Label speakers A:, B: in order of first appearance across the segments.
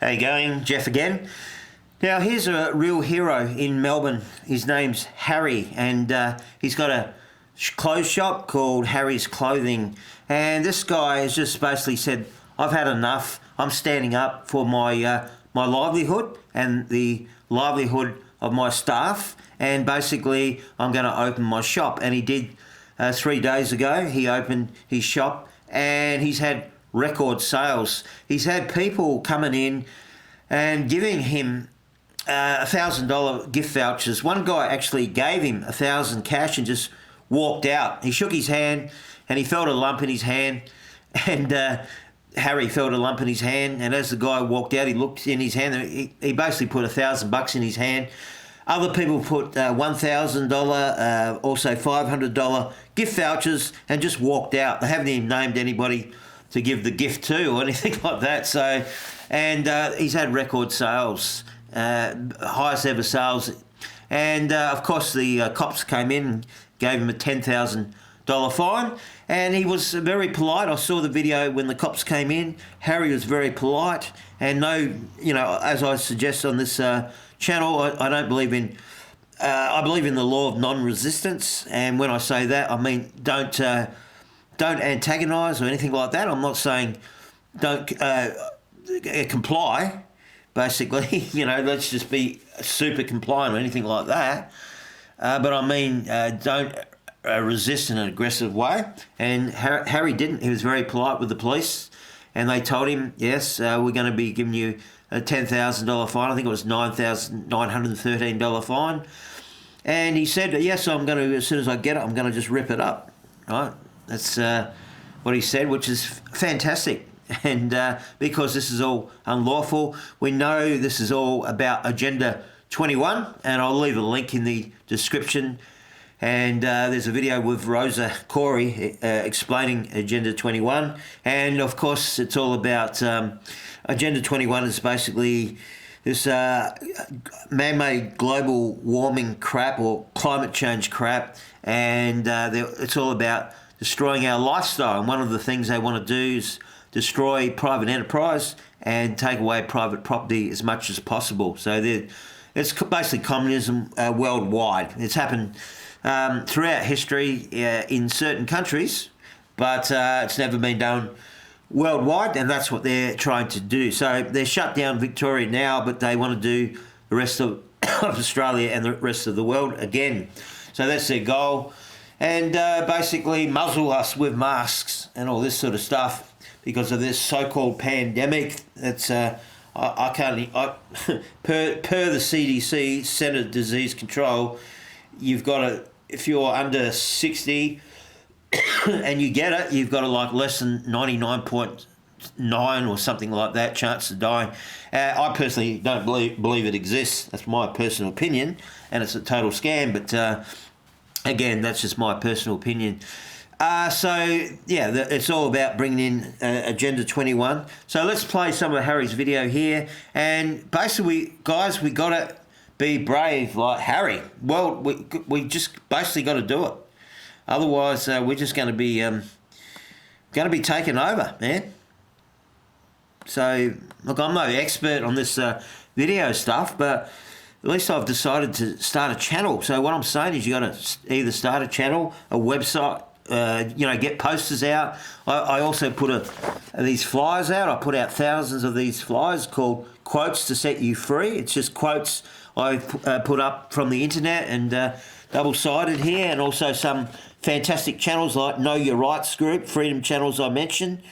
A: How you going? Jeff again. Now here's a real hero in Melbourne. His name's Harry, and he's got a clothes shop called Harry's Clothing. And this guy has just basically said, I've had enough. I'm standing up for my livelihood and the livelihood of my staff, and basically I'm going to open my shop. And he did 3 days ago. He opened his shop and he's had record sales. He's had people coming in and giving him $1,000 gift vouchers. One guy actually gave him $1,000 cash and just walked out. He shook his hand and he felt a lump in his hand, and Harry felt a lump in his hand, and as the guy walked out, he looked in his hand and he basically put $1,000 in his hand. Other people put $1,000, also $500 gift vouchers, and just walked out. They haven't even named anybody to give the gift to or anything like that. So, and he's had record sales, highest ever sales. And of course the cops came in and gave him a $10,000 fine, and he was very polite. I saw the video when the cops came in. Harry was very polite, and no, you know, as I suggest on this channel, I don't believe in, I believe in the law of non-resistance, and when I say that, I mean don't antagonise or anything like that. I'm not saying don't comply, basically, you know, let's just be super compliant or anything like that. But I mean, don't resist in an aggressive way. And Harry didn't. He was very polite with the police, and they told him, yes, we're going to be giving you a $10,000 fine. I think it was $9,913 fine. And he said, yes, I'm going to, as soon as I get it, I'm going to just rip it up. Right? That's what he said, which is fantastic. And because this is all unlawful, we know this is all about Agenda 21, and I'll leave a link in the description. And there's a video with Rosa Corey explaining Agenda 21. And of course, it's all about Agenda 21 is basically this man-made global warming crap or climate change crap. And it's all about destroying our lifestyle. And one of the things they want to do is destroy private enterprise and take away private property as much as possible. So it's basically communism worldwide. It's happened throughout history in certain countries, but it's never been done worldwide, and that's what they're trying to do. So they're shut down Victoria now, but they want to do the rest of Australia and the rest of the world again. So that's their goal. And basically muzzle us with masks and all this sort of stuff because of this so-called pandemic. It's per the CDC, Centre for Disease Control, you've got to, if you're under 60 and you get it, you've got to like less than 99.9 or something like that chance of dying. I personally don't believe it exists. That's my personal opinion, and it's a total scam. But again, that's just my personal opinion. So yeah, it's all about bringing in Agenda 21. So let's play some of Harry's video here. And basically, guys, we got to be brave like Harry. Well, we just basically got to do it. Otherwise, we're just going to be taken over, man. So look, I'm no expert on this video stuff, but at least I've decided to start a channel. So what I'm saying is you got to either start a channel, a website, you know, get posters out. I also put these flyers out. I put out thousands of these flyers called Quotes to Set You Free. It's just quotes I put up from the internet and double-sided here, and also some fantastic channels like Know Your Rights Group, freedom channels I mentioned,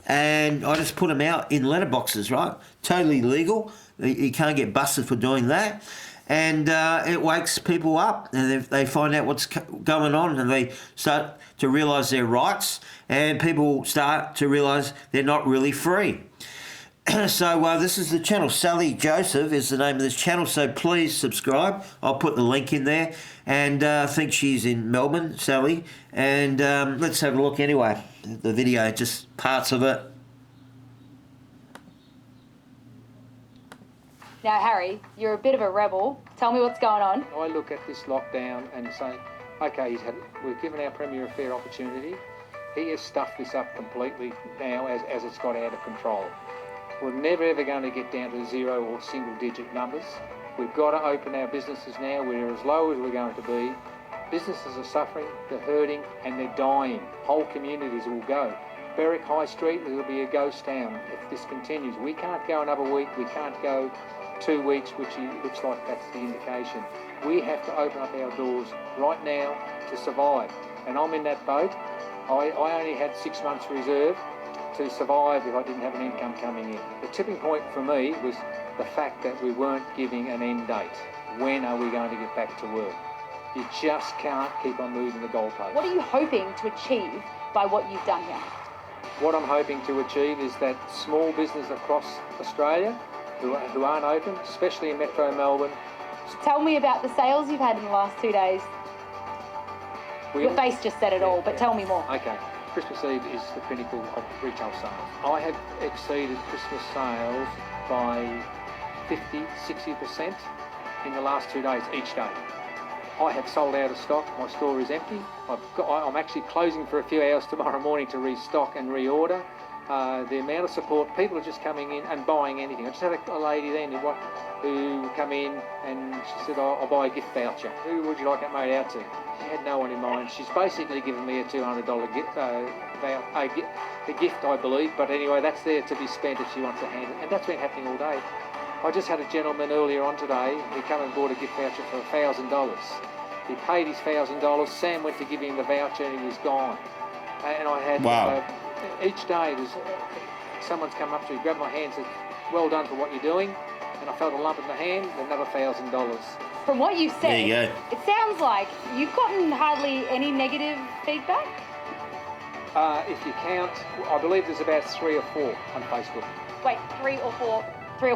A: and I just put them out in letterboxes, right? Totally legal. You can't get busted for doing that. And it wakes people up, and they find out what's going on, and they start to realise their rights, and people start to realise they're not really free. So this is the channel. Sally Joseph is the name of this channel, so please subscribe. I'll put the link in there. And I think she's in Melbourne, Sally. And let's have a look anyway. The video, just parts of it.
B: Now, Harry, you're a bit of a rebel. Tell me what's going on.
C: I look at this lockdown and say, okay, we've given our Premier a fair opportunity. He has stuffed this up completely now as it's got out of control. We're never ever going to get down to 0 or single digit numbers. We've got to open our businesses now. We're as low as we're going to be. Businesses are suffering, they're hurting, and they're dying. Whole communities will go. Berwick High Street, it'll be a ghost town if this continues. We can't go another week, we can't go 2 weeks, which looks like that's the indication. We have to open up our doors right now to survive. And I'm in that boat. I only had 6 months reserve to survive if I didn't have an income coming in. The tipping point for me was the fact that we weren't giving an end date. When are we going to get back to work? You just can't keep on moving the goalposts.
B: What are you hoping to achieve by what you've done here?
C: What I'm hoping to achieve is that small business across Australia who aren't open, especially in Metro Melbourne.
B: Tell me about the sales you've had in the last 2 days. Your face just said it all, but tell me more.
C: Okay. Christmas Eve is the pinnacle of retail sales. I have exceeded Christmas sales by 50, 60% in the last 2 days, each day. I have sold out of stock. My store is empty. I'm actually closing for a few hours tomorrow morning to restock and reorder. The amount of support, people are just coming in and buying anything. I just had a lady then who come in and she said, I'll buy a gift voucher. Who would you like it made out to? She had no one in mind. She's basically given me a $200 gift, the gift, I believe. But anyway, that's there to be spent if she wants to hand it. And that's been happening all day. I just had a gentleman earlier on today who came and bought a gift voucher for $1,000. He paid his $1,000. Sam went to give him the voucher and he was gone. And I had each day someone's come up to me, grabbed my hand, and said, "Well done for what you're doing." And I felt a lump in the hand, another $1,000.
B: From what you've said,
A: there you go.
B: It sounds like you've gotten hardly any negative feedback.
C: If you count, I believe there's about 3 or 4 on Facebook.
B: Wait, three or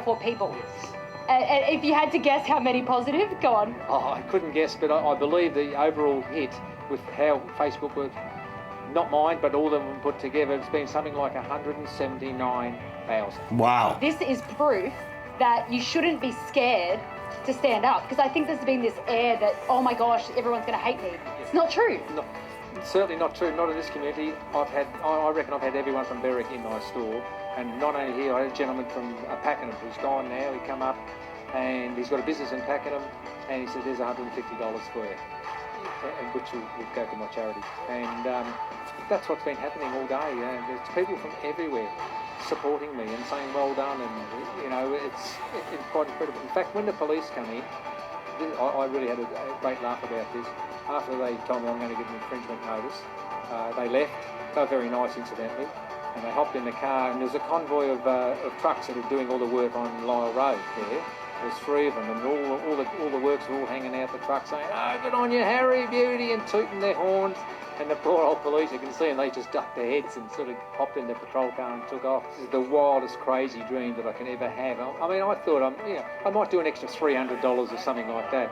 B: four people.
C: Yes.
B: If you had to guess how many positive, go on.
C: Oh, I couldn't guess, but I believe the overall hit with how Facebook works, not mine, but all of them put together, it's been something like 179,000.
A: Wow.
B: This is proof that you shouldn't be scared to stand up, because I think there's been this air that, oh my gosh, everyone's going to hate me. It's not true.
C: No, certainly not true, not in this community. I reckon I've had everyone from Berwick in my store, and not only here, I had a gentleman from Pakenham who's gone now. He come up and he's got a business in Pakenham, and he said, "There's $150 for you," which will go to my charity. And that's what's been happening all day. There's people from everywhere supporting me and saying well done, and it's quite incredible. In fact, when the police come in, I really had a great laugh about this. After they told me I'm going to get an infringement notice, they left. They were very nice, incidentally, and they hopped in the car, and there was a convoy of trucks that were doing all the work on Lyle Road there. There's 3 of them, and all the works were all hanging out the truck saying, "Oh, good on you, Harry, beauty," and tooting their horns. And the poor old police, you can see them, they just ducked their heads and sort of hopped in the patrol car and took off. This is the wildest, crazy dream that I can ever have. I mean, I thought I might do an extra $300 or something like that.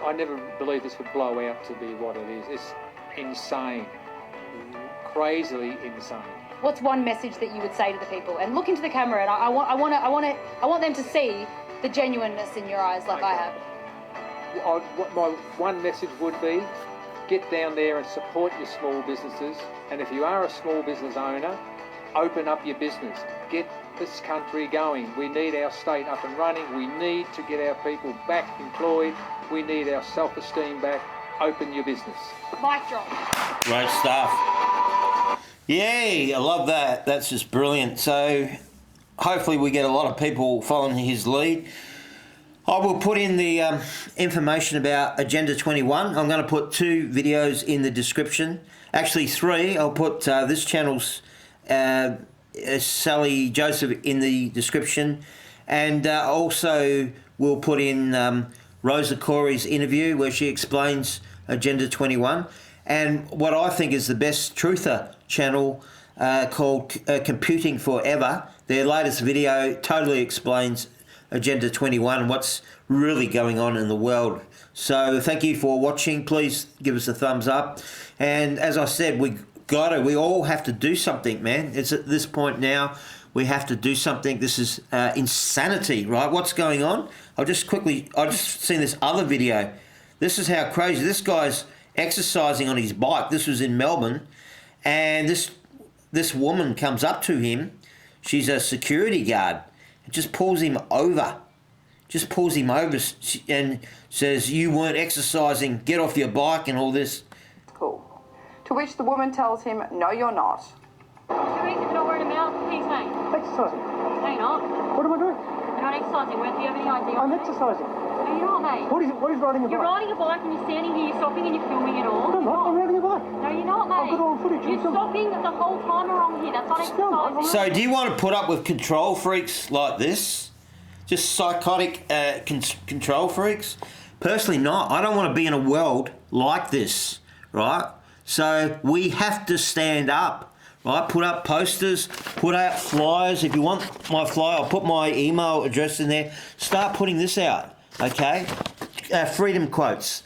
C: I never believed this would blow out to be what it is. It's insane, crazily insane.
B: What's one message that you would say to the people? And look into the camera, and I want them to see the genuineness in your eyes, like I have.
C: My one message would be, get down there and support your small businesses. And if you are a small business owner, open up your business. Get this country going. We need our state up and running. We need to get our people back employed. We need our self-esteem back. Open your business.
B: Mic drop.
A: Great stuff. Yay, I love that. That's just brilliant. So hopefully we get a lot of people following his lead. I will put in the information about Agenda 21. I'm going to put 2 videos in the description. Actually 3. I'll put this channel's Sally Joseph in the description. And also we'll put in Rosa Corey's interview where she explains Agenda 21. And what I think is the best truther channel called Computing Forever. Their latest video totally explains Agenda 21 and what's really going on in the world. So thank you for watching. Please give us a thumbs up. And as I said, we all have to do something, man. It's at this point now, we have to do something. This is insanity, right? What's going on? I just seen this other video. This is how crazy. This guy's exercising on his bike. This was in Melbourne. And this woman comes up to him. She's a security guard. It just pulls him over. And says, you weren't exercising, get off your bike and all this.
D: Cool. To which the woman tells him, no, you're not.
E: The reason you're not wearing a mask, what are you saying?
F: Exercising.
E: No, you're not.
F: What am I doing?
E: You're not exercising. Do you have any idea?
F: I'm exercising.
E: No, you're not, mate.
F: What is riding a bike?
E: You're riding a bike and you're standing here, you're stopping and you're filming it all.
F: No, I'm not. I'm riding a bike.
E: No, you're not, mate.
F: I've got all footage.
E: You're stopping the whole time along here. That's not exercising.
A: So do you want to put up with control freaks like this? Just psychotic control freaks? Personally not. I don't want to be in a world like this, right? So we have to stand up, right? Put up posters, put out flyers. If you want my flyer, I'll put my email address in there. Start putting this out, okay? Freedom quotes.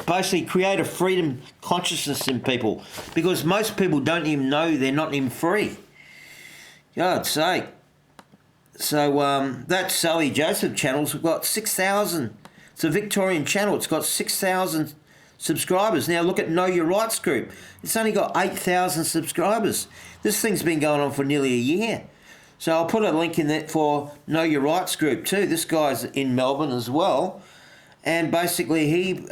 A: Basically create a freedom consciousness in people, because most people don't even know they're not even free. God's sake. So that Sally Joseph channel's got 6,000. It's a Victorian channel. It's got 6,000 subscribers. Now look at Know Your Rights group. It's only got 8,000 subscribers. This thing's been going on for nearly a year. So I'll put a link in there for Know Your Rights group too. This guy's in Melbourne as well. And basically he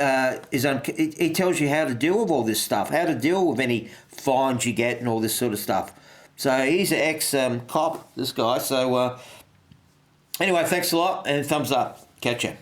A: he tells you how to deal with all this stuff, how to deal with any fines you get and all this sort of stuff. So he's an ex-cop, this guy. So anyway, thanks a lot and thumbs up. Catch ya.